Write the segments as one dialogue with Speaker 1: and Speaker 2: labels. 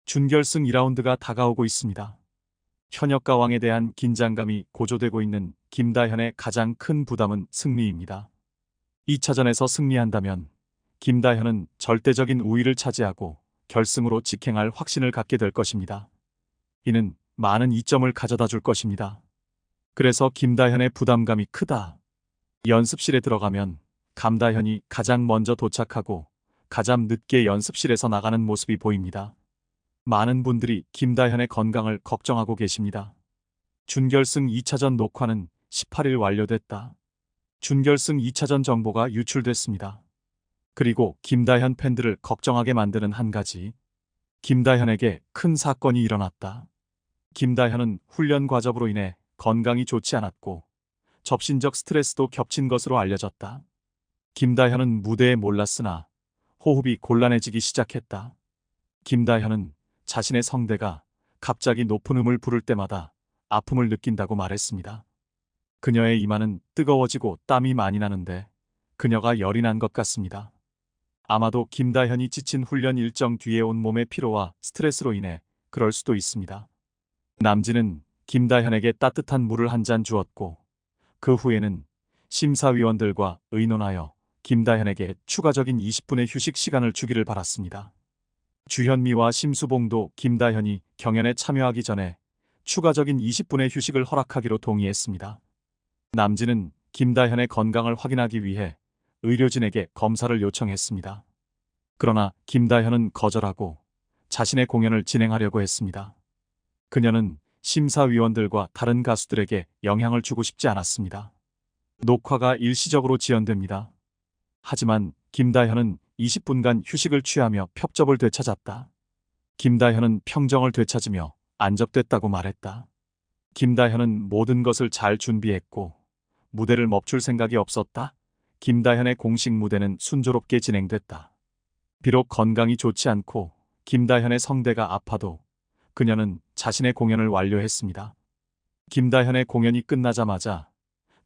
Speaker 1: 준결승 2라운드가 다가오고 있습니다. 현역과 왕에 대한 긴장감이 고조되고 있는 김다현의 가장 큰 부담은 승리입니다. 2차전에서 승리한다면 김다현은 절대적인 우위를 차지하고 결승으로 직행할 확신을 갖게 될 것입니다. 이는 많은 이점을 가져다 줄 것입니다. 그래서 김다현의 부담감이 크다. 연습실에 들어가면 감다현이 가장 먼저 도착하고 가장 늦게 연습실에서 나가는 모습이 보입니다. 많은 분들이 김다현의 건강을 걱정하고 계십니다. 준결승 2차전 녹화는 18일 완료됐다. 준결승 2차전 정보가 유출됐습니다. 그리고 김다현 팬들을 걱정하게 만드는 한 가지. 김다현에게 큰 사건이 일어났다. 김다현은 훈련 과정으로 인해 건강이 좋지 않았고 접신적 스트레스도 겹친 것으로 알려졌다. 김다현은 무대에 몰랐으나 호흡이 곤란해지기 시작했다. 김다현은 자신의 성대가 갑자기 높은 음을 부를 때마다 아픔을 느낀다고 말했습니다. 그녀의 이마는 뜨거워지고 땀이 많이 나는데 그녀가 열이 난 것 같습니다. 아마도 김다현이 지친 훈련 일정 뒤에 온 몸의 피로와 스트레스로 인해 그럴 수도 있습니다. 남진은 김다현에게 따뜻한 물을 한 잔 주었고 그 후에는 심사위원들과 의논하여 김다현에게 추가적인 20분의 휴식 시간을 주기를 바랐습니다. 주현미와 심수봉도 김다현이 경연에 참여하기 전에 추가적인 20분의 휴식을 허락하기로 동의했습니다. 남진은 김다현의 건강을 확인하기 위해 의료진에게 검사를 요청했습니다. 그러나 김다현은 거절하고 자신의 공연을 진행하려고 했습니다. 그녀는 심사위원들과 다른 가수들에게 영향을 주고 싶지 않았습니다. 녹화가 일시적으로 지연됩니다. 하지만 김다현은 20분간 휴식을 취하며 협접을 되찾았다. 김다현은 평정을 되찾으며 안접됐다고 말했다. 김다현은 모든 것을 잘 준비했고 무대를 멈출 생각이 없었다. 김다현의 공식 무대는 순조롭게 진행됐다. 비록 건강이 좋지 않고 김다현의 성대가 아파도 그녀는 자신의 공연을 완료했습니다. 김다현의 공연이 끝나자마자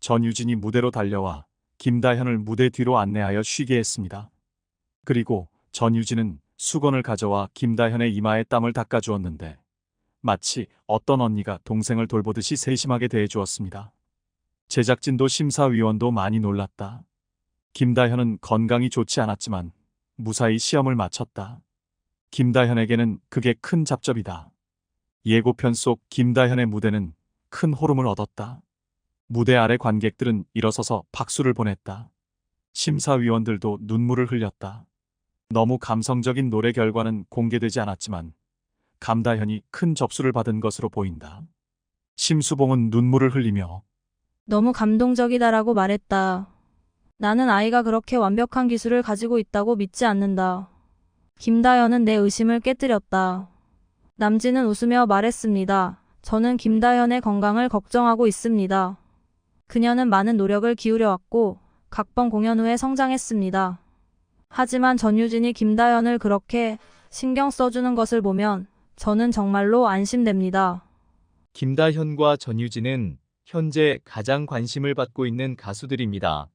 Speaker 1: 전유진이 무대로 달려와 김다현을 무대 뒤로 안내하여 쉬게 했습니다. 그리고 전유진은 수건을 가져와 김다현의 이마에 땀을 닦아주었는데 마치 어떤 언니가 동생을 돌보듯이 세심하게 대해주었습니다. 제작진도 심사위원도 많이 놀랐다. 김다현은 건강이 좋지 않았지만 무사히 시험을 마쳤다. 김다현에게는 그게 큰 잡접이다. 예고편 속 김다현의 무대는 큰 호름을 얻었다. 무대 아래 관객들은 일어서서 박수를 보냈다. 심사위원들도 눈물을 흘렸다. 너무 감성적인 노래 결과는 공개되지 않았지만 감다현이 큰 접수를 받은 것으로 보인다. 심수봉은 눈물을 흘리며
Speaker 2: 너무 감동적이다라고 말했다. 나는 아이가 그렇게 완벽한 기술을 가지고 있다고 믿지 않는다. 김다현은 내 의심을 깨뜨렸다. 남진은 웃으며 말했습니다. 저는 김다현의 건강을 걱정하고 있습니다. 그녀는 많은 노력을 기울여왔고 각 번 공연 후에 성장했습니다. 하지만 전유진이 김다현을 그렇게 신경 써주는 것을 보면 저는 정말로 안심됩니다.
Speaker 3: 김다현과 전유진은 현재 가장 관심을 받고 있는 가수들입니다.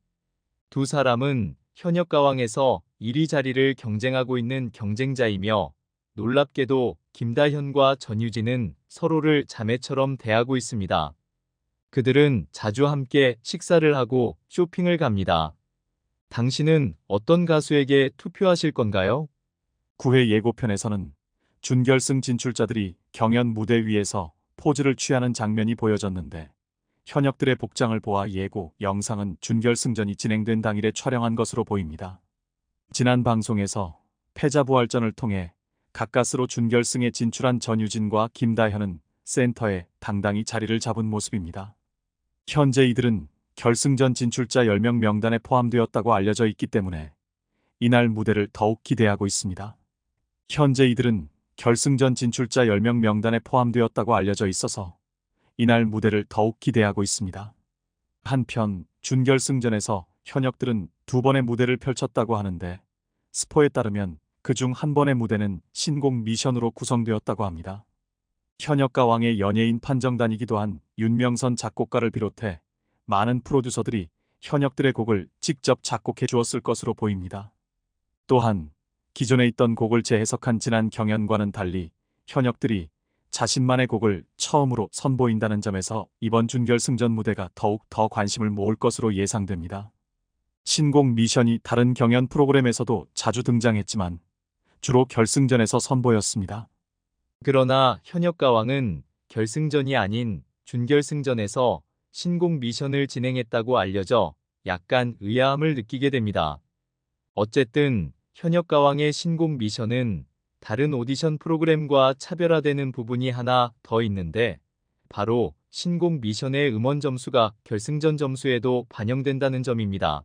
Speaker 3: 두 사람은 현역가왕에서 1위 자리를 경쟁하고 있는 경쟁자이며 놀랍게도 김다현과 전유진은 서로를 자매처럼 대하고 있습니다. 그들은 자주 함께 식사를 하고 쇼핑을 갑니다. 당신은 어떤 가수에게 투표하실 건가요?
Speaker 1: 9회 예고편에서는 준결승 진출자들이 경연 무대 위에서 포즈를 취하는 장면이 보여졌는데 현역들의 복장을 보아 예고 영상은 준결승전이 진행된 당일에 촬영한 것으로 보입니다. 지난 방송에서 패자부활전을 통해 가까스로 준결승에 진출한 전유진과 김다현은 센터에 당당히 자리를 잡은 모습입니다. 현재 이들은 결승전 진출자 10명 명단에 포함되었다고 알려져 있기 때문에 이날 무대를 더욱 기대하고 있습니다. 현재 이들은 결승전 진출자 10명 명단에 포함되었다고 알려져 있어서 이날 무대를 더욱 기대하고 있습니다. 한편 준결승전에서 현역들은 2번의 무대를 펼쳤다고 하는데 스포에 따르면 그중 한 번의 무대는 신곡 미션으로 구성되었다고 합니다. 현역가 왕의 연예인 판정단이기도 한 윤명선 작곡가를 비롯해 많은 프로듀서들이 현역들의 곡을 직접 작곡해 주었을 것으로 보입니다. 또한 기존에 있던 곡을 재해석한 지난 경연과는 달리 현역들이 자신만의 곡을 처음으로 선보인다는 점에서 이번 준결승전 무대가 더욱 더 관심을 모을 것으로 예상됩니다. 신곡 미션이 다른 경연 프로그램에서도 자주 등장했지만 주로 결승전에서 선보였습니다.
Speaker 3: 그러나 현역가왕은 결승전이 아닌 준결승전에서 신곡 미션을 진행했다고 알려져 약간 의아함을 느끼게 됩니다. 어쨌든 현역가왕의 신곡 미션은 다른 오디션 프로그램과 차별화되는 부분이 하나 더 있는데 바로 신곡 미션의 음원 점수가 결승전 점수에도 반영된다는 점입니다.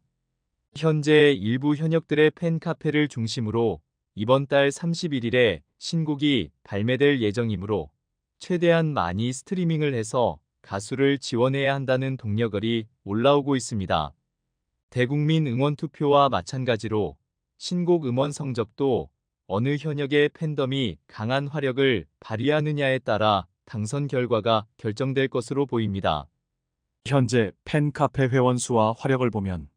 Speaker 3: 현재 일부 현역들의 팬카페를 중심으로 이번 달 31일에 신곡이 발매될 예정이므로 최대한 많이 스트리밍을 해서 가수를 지원해야 한다는 동력이 올라오고 있습니다. 대국민 응원 투표와 마찬가지로 신곡 음원 성적도 어느 현역의 팬덤이 강한 화력을 발휘하느냐에 따라 당선 결과가 결정될 것으로 보입니다.
Speaker 1: 현재 팬카페 회원 수와 화력을 보면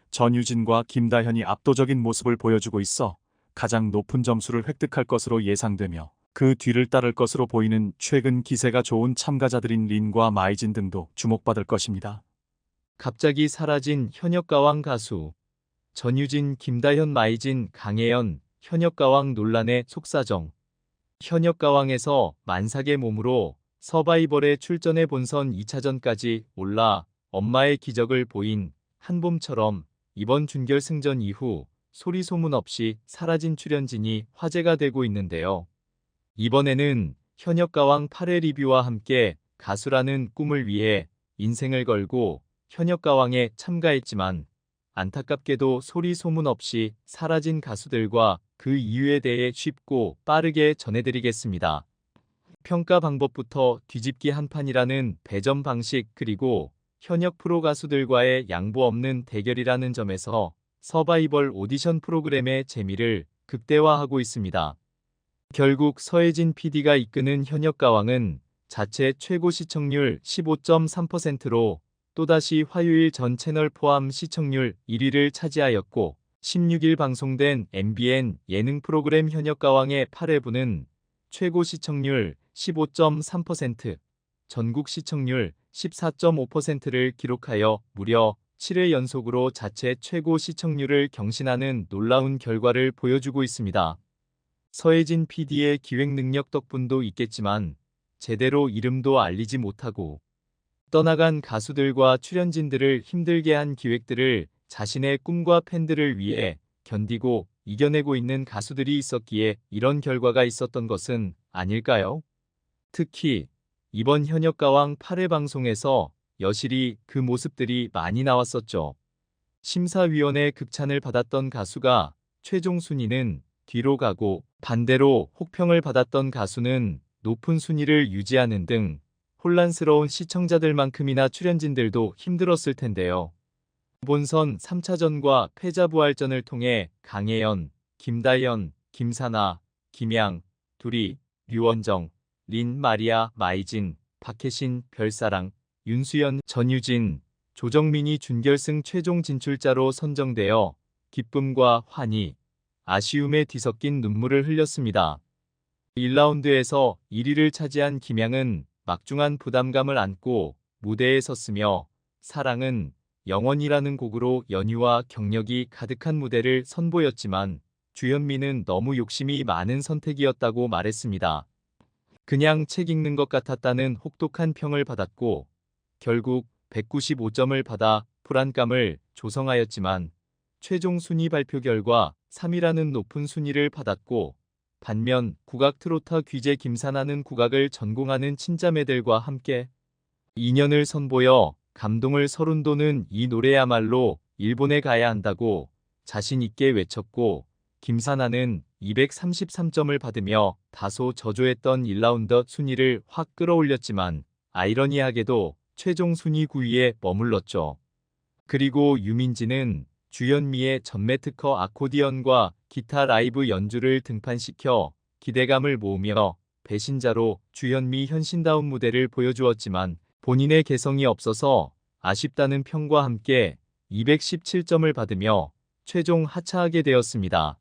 Speaker 1: 전유진과 김다현이 압도적인 모습을 보여주고 있어 가장 높은 점수를 획득할 것으로 예상되며 그 뒤를 따를 것으로 보이는 최근 기세가 좋은 참가자들인 린과 마이진 등도 주목받을 것입니다.
Speaker 3: 갑자기 사라진 현역가왕 가수 전유진, 김다현, 마이진, 강혜연 현역가왕 논란의 속사정. 현역가왕에서 만삭의 몸으로 서바이벌에 출전해 본선 2차전까지 올라 엄마의 기적을 보인 한봄처럼 이번 준결승전 이후 소리 소문 없이 사라진 출연진이 화제가 되고 있는데요. 이번에는 현역가왕 8회 리뷰와 함께 가수라는 꿈을 위해 인생을 걸고 현역가왕에 참가했지만 안타깝게도 소리 소문 없이 사라진 가수들과 그 이유에 대해 쉽고 빠르게 전해드리겠습니다. 평가 방법부터 뒤집기 한판이라는 배점 방식 그리고 현역 프로 가수들과의 양보 없는 대결이라는 점에서 서바이벌 오디션 프로그램의 재미를 극대화하고 있습니다. 결국 서혜진 PD가 이끄는 현역가왕은 자체 최고 시청률 15.3%로 또다시 화요일 전 채널 포함 시청률 1위를 차지하였고 16일 방송된 MBN 예능 프로그램 현역가왕의 8회부는 최고 시청률 15.3%, 전국 시청률 14.5%를 기록하여 무려 7회 연속으로 자체 최고 시청률을 경신하는 놀라운 결과를 보여주고 있습니다. 서혜진 PD의 기획 능력 덕분도 있겠지만 제대로 이름도 알리지 못하고 떠나간 가수들과 출연진들을 힘들게 한 기획들을 자신의 꿈과 팬들을 위해 견디고 이겨내고 있는 가수들이 있었기에 이런 결과가 있었던 것은 아닐까요? 특히 이번 현역가왕 8회 방송에서 여실히 그 모습들이 많이 나왔었죠. 심사위원회 극찬을 받았던 가수가 최종 순위는 뒤로 가고 반대로 혹평을 받았던 가수는 높은 순위를 유지하는 등 혼란스러운 시청자들만큼이나 출연진들도 힘들었을 텐데요. 본선 3차전과 패자부활전을 통해 강혜연, 김다현, 김사나, 김양, 두리, 류원정, 린, 마리아, 마이진, 박혜신, 별사랑, 윤수연, 전유진, 조정민이 준결승 최종 진출자로 선정되어 기쁨과 환희, 아쉬움에 뒤섞인 눈물을 흘렸습니다. 1라운드에서 1위를 차지한 김양은 막중한 부담감을 안고 무대에 섰으며 사랑은 영원이라는 곡으로 연유와 경력이 가득한 무대를 선보였지만 주현미는 너무 욕심이 많은 선택이었다고 말했습니다. 그냥 책 읽는 것 같았다는 혹독한 평을 받았고 결국 195점을 받아 불안감을 조성하였지만 최종 순위 발표 결과 3위라는 높은 순위를 받았고 반면 국악 트로트 귀재 김사나는 국악을 전공하는 친자매들과 함께 2년을 선보여 감동을 서른도는 이 노래야말로 일본에 가야 한다고 자신 있게 외쳤고 김사나는 233점을 받으며 다소 저조했던 1라운드 순위를 확 끌어올렸지만 아이러니하게도 최종 순위 9위에 머물렀죠. 그리고 유민지는 주현미의 전매 특허 아코디언과 기타 라이브 연주를 등판시켜 기대감을 모으며 배신자로 주현미 현신다운 무대를 보여주었지만 본인의 개성이 없어서 아쉽다는 평과 함께 217점을 받으며 최종 하차하게 되었습니다.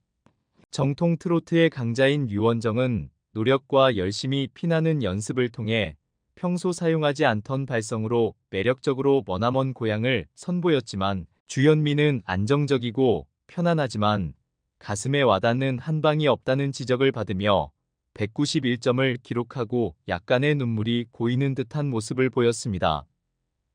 Speaker 3: 정통 트로트의 강자인 류원정은 노력과 열심히 피나는 연습을 통해 평소 사용하지 않던 발성으로 매력적으로 머나먼 고향을 선보였지만 주현미는 안정적이고 편안하지만 가슴에 와닿는 한 방이 없다는 지적을 받으며 191점을 기록하고 약간의 눈물이 고이는 듯한 모습을 보였습니다.